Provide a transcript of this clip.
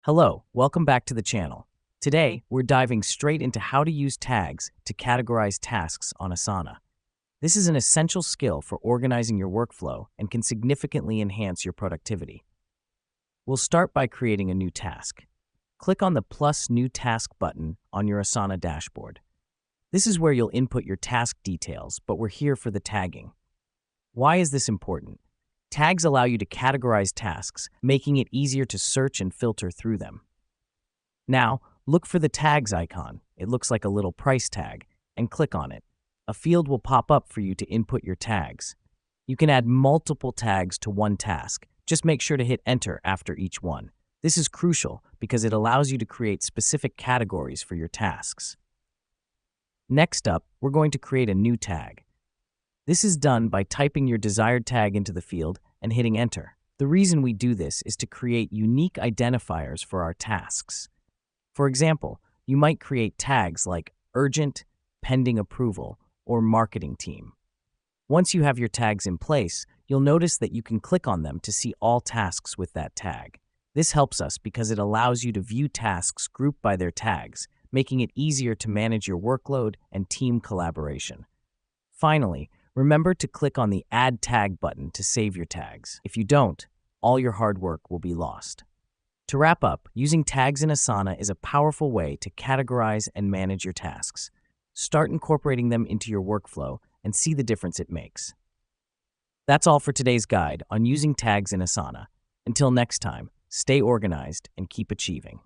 Hello, welcome back to the channel. Today, we're diving straight into how to use tags to categorize tasks on Asana. This is an essential skill for organizing your workflow and can significantly enhance your productivity. We'll start by creating a new task. Click on the plus New Task button on your Asana dashboard. This is where you'll input your task details, but we're here for the tagging. Why is this important? Tags allow you to categorize tasks, making it easier to search and filter through them. Now, look for the tags icon. It looks like a little price tag, and click on it. A field will pop up for you to input your tags. You can add multiple tags to one task. Just make sure to hit enter after each one. This is crucial because it allows you to create specific categories for your tasks. Next up, we're going to create a new tag. This is done by typing your desired tag into the field and hitting enter. The reason we do this is to create unique identifiers for our tasks. For example, you might create tags like urgent, pending approval, or marketing team. Once you have your tags in place, you'll notice that you can click on them to see all tasks with that tag. This helps us because it allows you to view tasks grouped by their tags, making it easier to manage your workload and team collaboration. Finally, remember to click on the Add Tag button to save your tags. If you don't, all your hard work will be lost. To wrap up, using tags in Asana is a powerful way to categorize and manage your tasks. Start incorporating them into your workflow and see the difference it makes. That's all for today's guide on using tags in Asana. Until next time, stay organized and keep achieving.